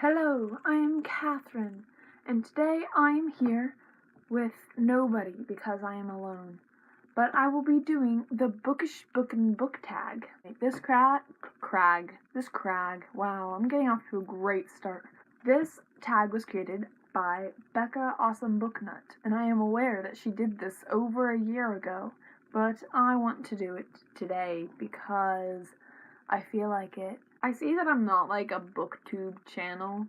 Hello, I am Catherine, and today I am here with nobody because I am alone. But I will be doing the Bookish Bookin book tag. This crag, wow, I'm getting off to a great start. This tag was created by Becca Awesome Booknut, and I am aware that she did this over a year ago, but I want to do it today because I feel like it. I see that I'm not like a booktube channel,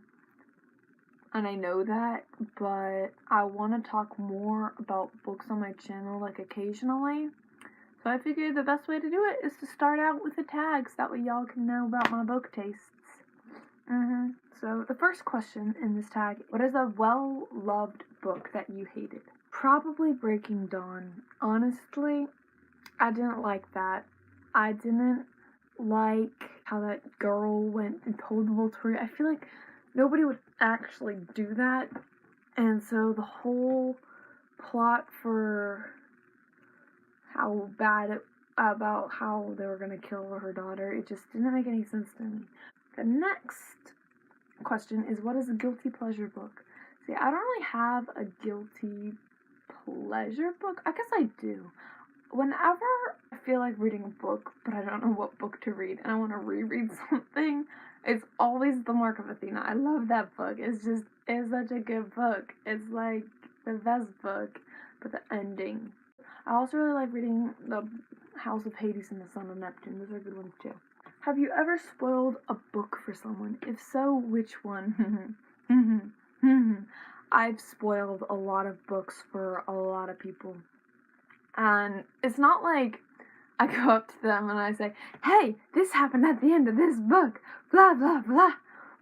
and I know that, but I want to talk more about books on my channel like occasionally. So I figured the best way to do it is to start out with the tags, that way y'all can know about my book tastes. So the first question in this tag, what is a well-loved book that you hated? Probably Breaking Dawn. Honestly, I didn't like that. I didn't like how that girl went and told Volturi. I feel like nobody would actually do that, and so the whole plot for how bad about how they were gonna kill her daughter, it just didn't make any sense to me. The next question is, what is a guilty pleasure book? See, I don't really have a guilty pleasure book. I guess I do. Whenever I feel like reading a book, but I don't know what book to read, and I want to reread something, it's always The Mark of Athena. I love that book. It's such a good book. It's like the best book, but the ending. I also really like reading The House of Hades and The Son of Neptune. Those are good ones too. Have you ever spoiled a book for someone? If so, which one? I've spoiled a lot of books for a lot of people. And it's not like I go up to them and I say, hey, this happened at the end of this book, blah, blah, blah.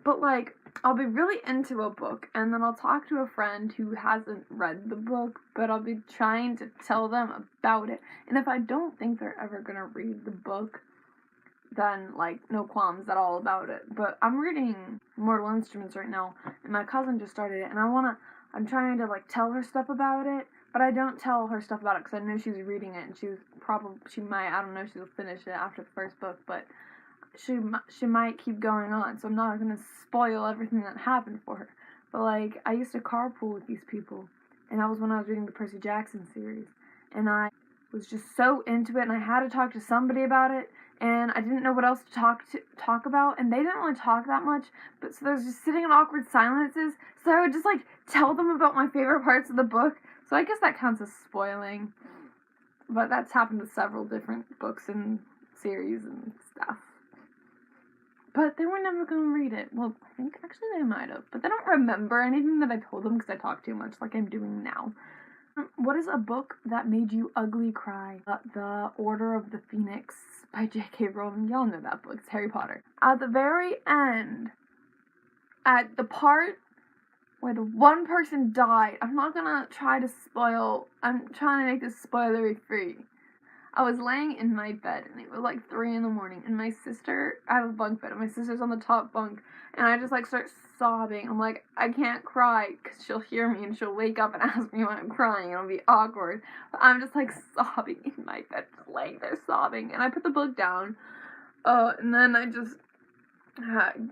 But, like, I'll be really into a book, and then I'll talk to a friend who hasn't read the book, but I'll be trying to tell them about it. And if I don't think they're ever gonna read the book, then, like, no qualms at all about it. But I'm reading Mortal Instruments right now, and my cousin just started it, and I'm trying to, like, tell her stuff about it, but I don't tell her stuff about it because I know she's reading it, and she might, I don't know if she'll finish it after the first book, but she might keep going on, so I'm not gonna spoil everything that happened for her. But, like, I used to carpool with these people, and that was when I was reading the Percy Jackson series, and I was just so into it, and I had to talk to somebody about it, and I didn't know what else to talk about, and they didn't really talk that much, but so there was just sitting in awkward silences, so I would just, like, tell them about my favorite parts of the book, so I guess that counts as spoiling, but that's happened with several different books and series and stuff. But they were never going to read it. Well, I think actually they might have, but they don't remember anything that I told them because I talk too much like I'm doing now. What is a book that made you ugly cry? The Order of the Phoenix by J.K. Rowling. Y'all know that book. It's Harry Potter. At the very end, at the part where the one person died, I'm not gonna try to spoil, I'm trying to make this spoilery free. I was laying in my bed, and it was like 3 in the morning, and my sister, I have a bunk bed, and my sister's on the top bunk, and I just, like, start sobbing. I'm like, I can't cry, because she'll hear me, and she'll wake up and ask me why I'm crying, and it'll be awkward. But I'm just, like, sobbing in my bed, just laying there sobbing, and I put the book down, and then I just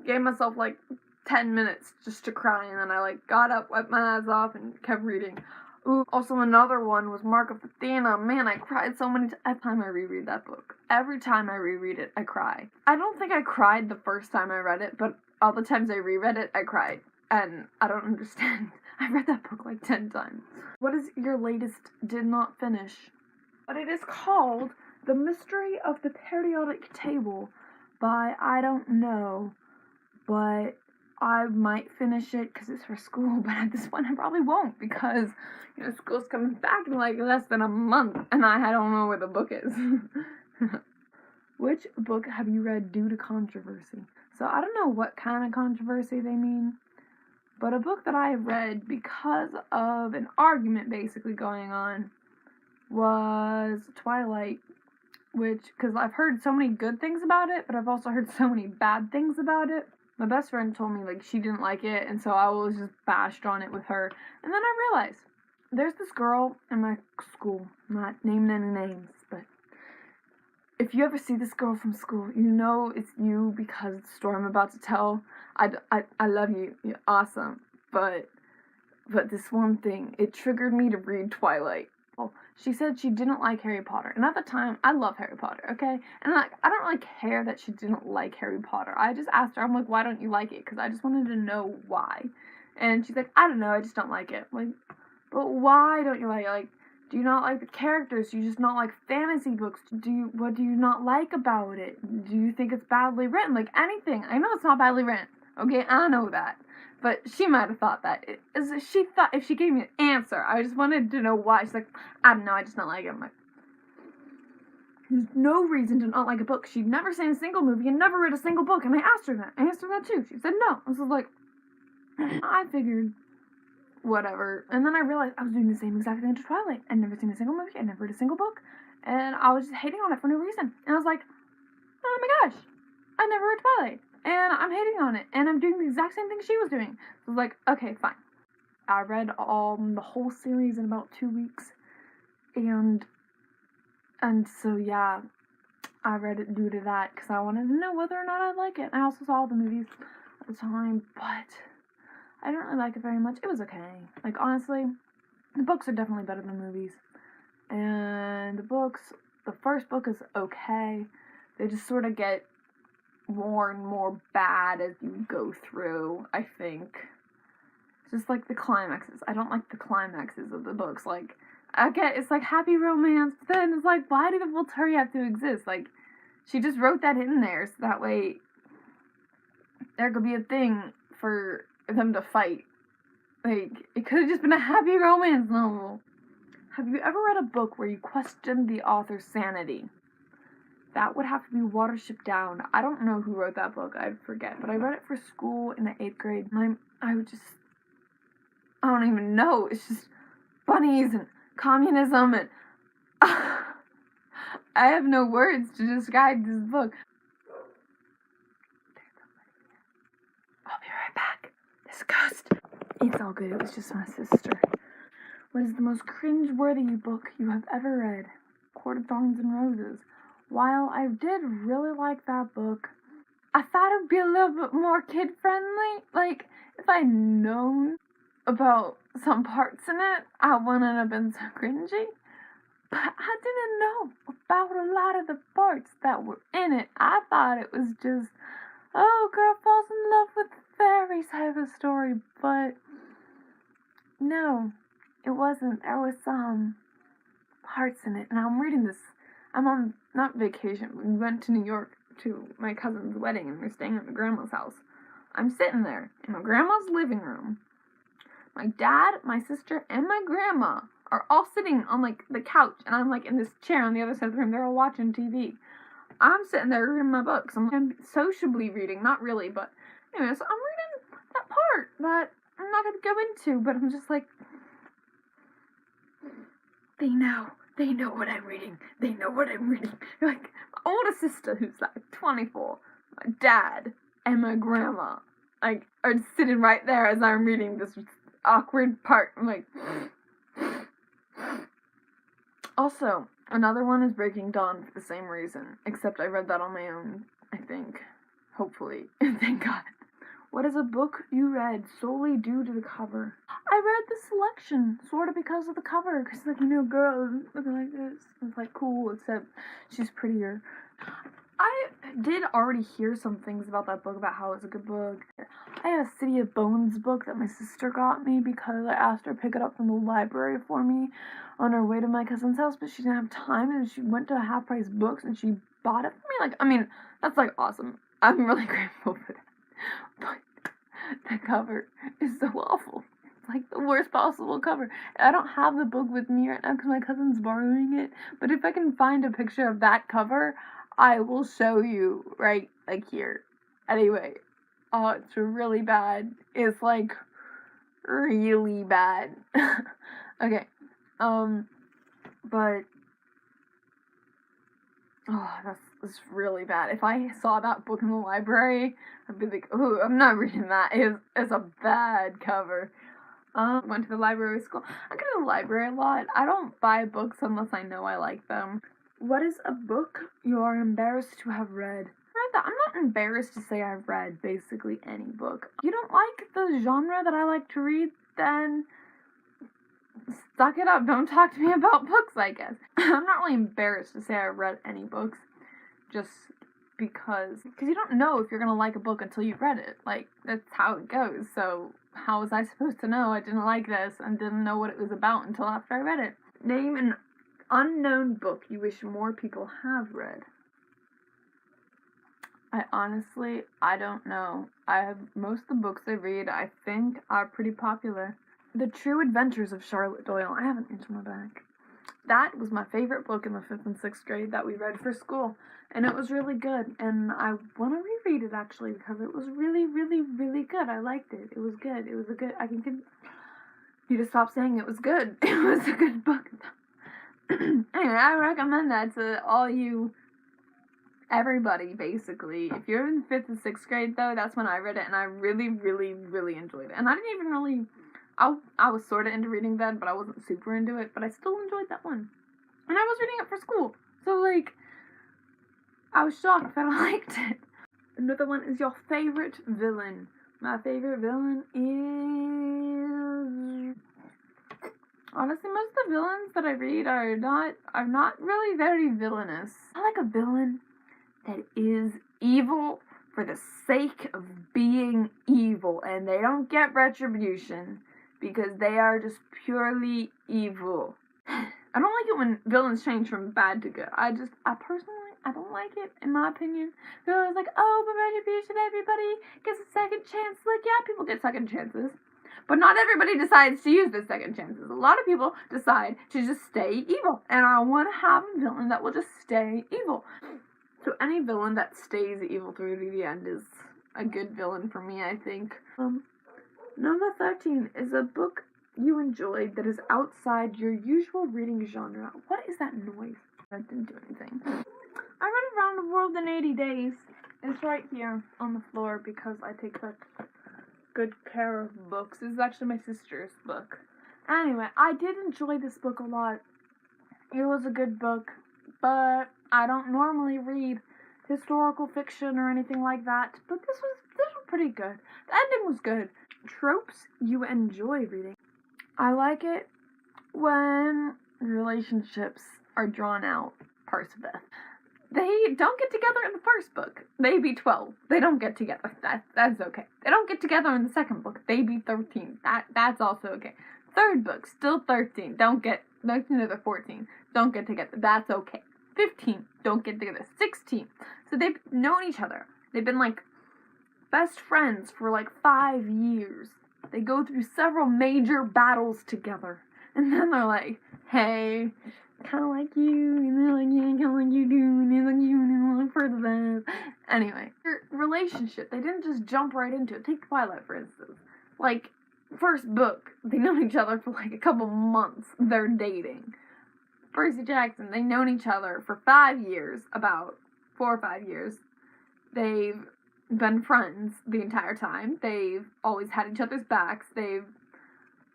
gave myself, like, 10 minutes just to cry, and then I, like, got up, wiped my eyes off, and kept reading. Ooh, also another one was Mark of Athena. Man, I cried so many times. Every time I reread that book. Every time I reread it, I cry. I don't think I cried the first time I read it, but all the times I reread it, I cried. And I don't understand. I read that book like 10 times. What is your latest did not finish? But it is called The Mystery of the Periodic Table by I don't know, but I might finish it because it's for school, but at this point I probably won't because, you know, school's coming back in like less than a month, and I don't know where the book is. Which book have you read due to controversy? So I don't know what kind of controversy they mean, but a book that I read because of an argument basically going on was Twilight, which, because I've heard so many good things about it, but I've also heard so many bad things about it. My best friend told me, like, she didn't like it, and so I was just bashed on it with her. And then I realized, there's this girl in my school, I'm not naming any names, but if you ever see this girl from school, you know it's you because of the story I'm about to tell. I love you. You're awesome. But this one thing, it triggered me to read Twilight. Well, she said she didn't like Harry Potter. And at the time, I love Harry Potter, okay? And like, I don't really care that she didn't like Harry Potter. I just asked her, I'm like, why don't you like it? Because I just wanted to know why. And she's like, I don't know, I just don't like it. I'm like, but why don't you like it? Like, do you not like the characters? Do you just not like fantasy books? What do you not like about it? Do you think it's badly written? Like, anything. I know it's not badly written. Okay, I know that. But she might have thought that. She thought if she gave me an answer, I just wanted to know why. She's like, I don't know, I just don't like it. I'm like, there's no reason to not like a book. She'd never seen a single movie and never read a single book. And I asked her that. I asked her that too. She said no. I was like, I figured, whatever. And then I realized I was doing the same exact thing to Twilight. I'd never seen a single movie. I'd never read a single book. And I was just hating on it for no reason. And I was like, oh my gosh, I never read Twilight. And I'm hating on it. And I'm doing the exact same thing she was doing. So I was like, okay, fine. I read the whole series in about 2 weeks. And so, yeah, I read it due to that. Because I wanted to know whether or not I'd like it. I also saw all the movies at the time. But I didn't really like it very much. It was okay. Like, honestly, the books are definitely better than movies. And the first book is okay. They just sort of get more and more bad as you go through, I think. Just like the climaxes. I don't like the climaxes of the books. Like, I get it's like happy romance, but then it's like, why did the Volturi have to exist? Like, she just wrote that in there so that way there could be a thing for them to fight. Like, it could have just been a happy romance novel. Have you ever read a book where you questioned the author's sanity? That would have to be Watership Down. I don't know who wrote that book. I forget. But I read it for school in the 8th grade. And I don't even know. It's just bunnies and communism and... I have no words to describe this book. I'll be right back. This ghost. It's all good. It was just my sister. What is the most cringe-worthy book you have ever read? Court of Thorns and Roses. While I did really like that book, I thought it would be a little bit more kid-friendly. Like, if I'd known about some parts in it, I wouldn't have been so cringy. But I didn't know about a lot of the parts that were in it. I thought it was just, oh, girl falls in love with fairies type of story. But no, it wasn't. There was some parts in it. And I'm reading this. I'm on, not vacation, we went to New York to my cousin's wedding and we're staying at my grandma's house. I'm sitting there in my grandma's living room. My dad, my sister, and my grandma are all sitting on, like, the couch, and I'm, like, in this chair on the other side of the room. They're all watching TV. I'm sitting there reading my books. I'm sociably reading, not really, but anyway, so I'm reading that part that I'm not going to go into, but I'm just like, they know what I'm reading. They know what I'm reading. Like, my older sister, who's like 24, my dad, and my grandma, like, are sitting right there as I'm reading this awkward part. I'm like, also, another one is Breaking Dawn for the same reason, except I read that on my own, I think. Hopefully. Thank God. What is a book you read solely due to the cover? I read The Selection, sort of because of the cover, because, like, you know, girls looking like this. It's, like, cool, except she's prettier. I did already hear some things about that book, about how it's a good book. I have a City of Bones book that my sister got me because I asked her to pick it up from the library for me on her way to my cousin's house, but she didn't have time, and she went to Half Price Books, and she bought it for me. Like, I mean, that's, like, awesome. I'm really grateful for that. But the cover is so awful. It's like the worst possible cover. I don't have the book with me right now because my cousin's borrowing it. But if I can find a picture of that cover, I will show you right, like, here. Anyway, it's really bad. It's, like, really bad. Okay, but, that's really bad. If I saw that book in the library, I'd be like, oh, I'm not reading that. It's a bad cover. Went to the library with school. I go to the library a lot. I don't buy books unless I know I like them. What is a book you are embarrassed to have read? I'm not embarrassed to say I've read basically any book. If you don't like the genre that I like to read, then suck it up. Don't talk to me about books, I guess. I'm not really embarrassed to say I've read any books, just because you don't know if you're gonna like a book until you've read it. Like, that's how it goes. So how was I supposed to know I didn't like this and didn't know what it was about until after I read it? Name an unknown book you wish more people have read. I don't know. Most of the books I read, I think, are pretty popular. The True Adventures of Charlotte Doyle. I have an inch on my back. That was my favorite book in the 5th and 6th grade that we read for school. And it was really good. And I want to reread it, actually, because it was really, really, really good. I liked it. It was good. It was a good... You just stop saying it was good. It was a good book. Anyway, I recommend that to all you... everybody, basically. If you're in 5th and 6th grade, though, that's when I read it, and I really, really, really enjoyed it. And I didn't even really... I was sort of into reading then, but I wasn't super into it, but I still enjoyed that one. And I was reading it for school, so, like, I was shocked that I liked it. Another one is your favorite villain. My favorite villain is... Honestly, most of the villains that I read are not really very villainous. I like a villain that is evil for the sake of being evil, and they don't get retribution because they are just purely evil. I don't like it when villains change from bad to good. I personally, I don't like it, in my opinion. They're always like, oh, but retribution, everybody gets a second chance. Like, yeah, people get second chances. But not everybody decides to use their second chances. A lot of people decide to just stay evil. And I want to have a villain that will just stay evil. So any villain that stays evil through to the end is a good villain for me, I think. Number 13 is a book you enjoyed that is outside your usual reading genre. What is that noise? That didn't do anything. I read Around the World in 80 Days. It's right here on the floor because I take such good care of books. This is actually my sister's book. Anyway, I did enjoy this book a lot. It was a good book, but I don't normally read historical fiction or anything like that. But this was pretty good. The ending was good. Tropes you enjoy reading. I like it when relationships are drawn out. Parsifal. They don't get together in the first book. They be 12. They don't get together. That's okay. They don't get together in the second book. They be 13. That's also okay. Third book, still 13. Don't get 13 or 14. Don't get together. That's okay. 15. Don't get together. 16. So they've known each other. They've been like best friends for like 5 years. They go through several major battles together. And then they're like, hey, kind of like you, and they're like, yeah, kind of like you do, and they're like you, and they're like further than. Anyway, their relationship, they didn't just jump right into it. Take Twilight, for instance. Like, first book, they known each other for like a couple months. They're dating. Percy Jackson, they've known each other for 5 years, about 4 or 5 years. They've been friends the entire time. They've always had each other's backs. They've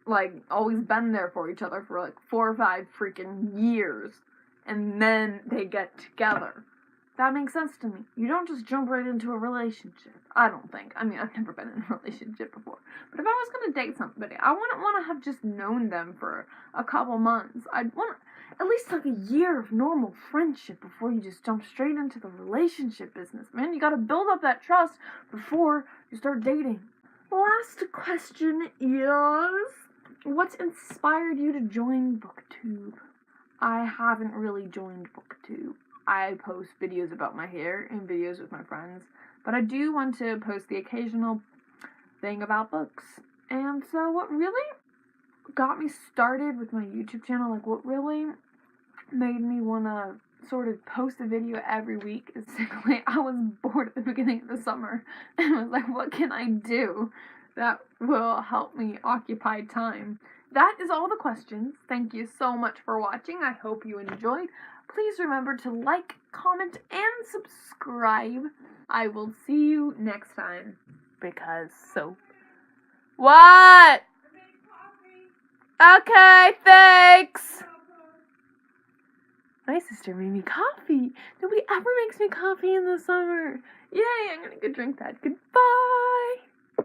like always been there for each other for like 4 or 5 freaking years, and then they get together. That makes sense to me. You don't just jump right into a relationship. I don't think. I mean, I've never been in a relationship before, but if I was gonna date somebody, I wouldn't want to have just known them for a couple months. I'd want at least like a year of normal friendship before you just jump straight into the relationship business, man. You gotta build up that trust before you start dating. Last question is, what's inspired you to join BookTube? I haven't really joined BookTube. I post videos about my hair and videos with my friends, but I do want to post the occasional thing about books. And so what really got me started with my YouTube channel, like what really made me want to sort of post a video every week is simply I was bored at the beginning of the summer and was like, what can I do that will help me occupy time? That is all the questions. Thank you so much for watching. I hope you enjoyed. Please remember to like, comment, and subscribe. I will see you next time. Because so... What? Okay, thanks. My sister made me coffee. Nobody ever makes me coffee in the summer. Yay, I'm gonna go drink that. Goodbye.